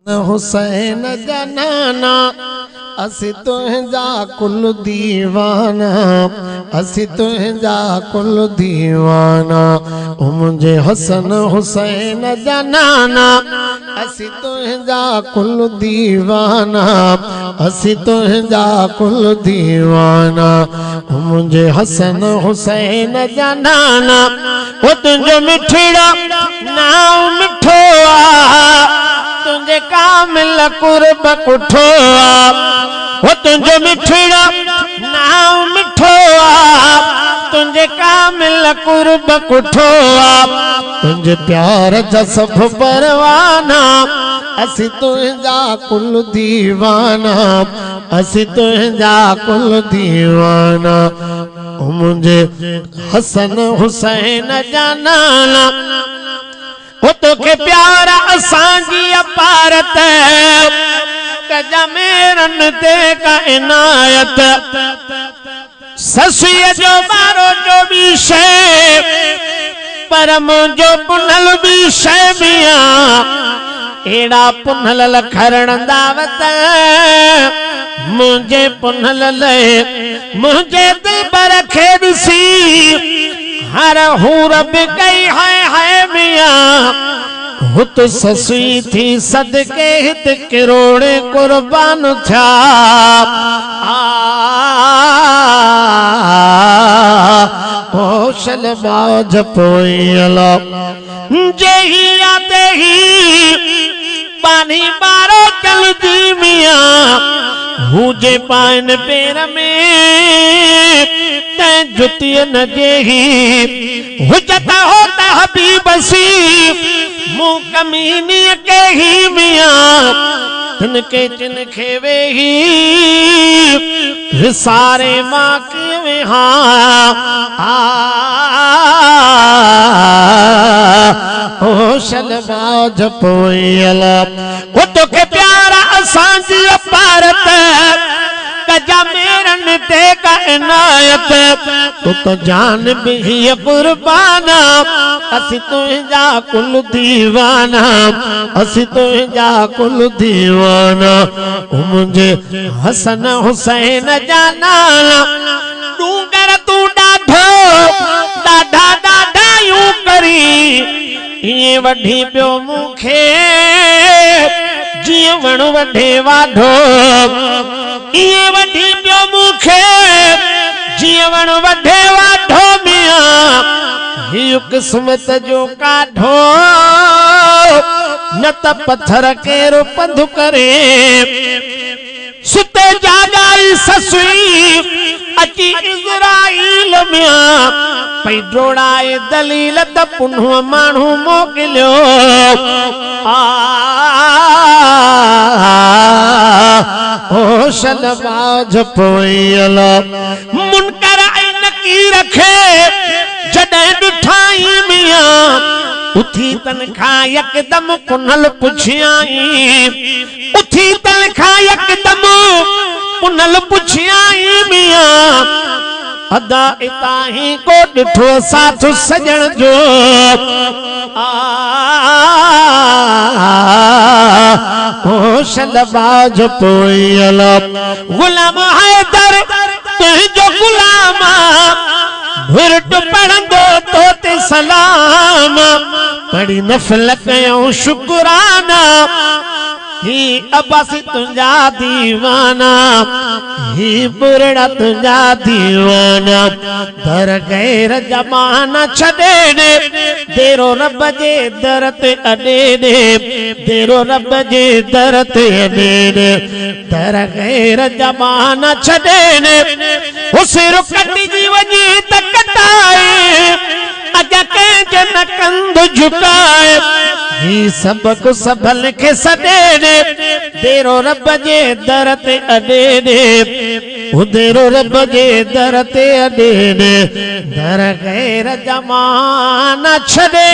हुसैन जनाना असी तुझा कुल दीवाना, असी तुझा कुल दीवाना। ओ मुझे हसन हुसैन जनाना असी तुझा कुल दीवाना, असी तुझा कुल दीवाना। ओ मुझे हसन हुसैन जनाना ओ तुझे मिठड़ा नाम मिठो तुझे कामिल कुर्ब कुठो वो तुझे मिठड़ा नाम मिठो तुझे कामिल कुर्ब कुठो तुझे प्यार जा सब परवाना। असी तुझा कुल दीवाना, असी तुझा कुल दीवाना। ओ मुझे हसन हुसैन जनाना वो तो के प्यारा असांजी अपारत कजा मेरन ते का इनायत। ससुय जो मारो जो भी शे पर मुझो पुनल भी शे मिया एड़ा पुनल लखरण दावत मुझे पुनल ले मुझे दिल पर खेदसी हर हूँ रब गई है मिया वो तो ससुई थी सदके हित करोड़े कुर्बान था। होशल बाज पोयला जेही आते ही पानी मारो चल दी मिया हुजे पाइन पेर में जुती न जेही हुजता होता हबीब सी मुँह कमीनी के ही मिया तिनके चिनखे वे ही सारे माँ के में होशल बाज पोयला वो तो के प्यारा असांजी अपारत कजा मेरन ते का इनायत तो जान भी कुर्बाना। असी तुझा कुल दीवाना, असी तुझा कुल दीवाना। ओ मुझे हसन हुसैन जनाना डूंगर तू डाढो डाढा डाढा यूं करी ये वठी पियो मुखे जीवन वढे वाढो ये वठी पियो मुखे जीवन वढे वाढो मिया हियो किस्मत जो काढो न त पत्थर केरो पंधु करे। सुते जागाई ससुई अची इज़राइल मिया पई ड्रोड़ाए दलील त पुन्हो माण्हू मोकिलियो होशल बाज पोयला मुनकर ऐं नकीर खे जॾहिं ॾिठाई मिया उथी तनखा यकदम पुनल पुछियाई उथी तनखा यकदम पुनल पुछियाई मिया अदा इताही को ॾिठो साथ सजण जो होशल बाज पोयला गुलाम हैदर तुझो गुलाम भुरट पढ़ंदो तो ते सलाम पढ़ी नफल कयो शुक्राना ही अब्बासी तुझा दीवाना ही बुरड़ा तुझा दीवाना दर गैर जमाना छॾे ने देरो रब जे दर ते अॾे ने देरो रब जे दर ते अॾे ने दर गैर जमाना छॾे ने उसिर कटिजी वञे त कटाए अॼ कंहिंजे न कंध झुकाए ही सबक सबल के सदे ने देरो रब जे दर ते अॾे ने देरो रब जे दर ते अॾे ने दर गैर जमाना छॾे।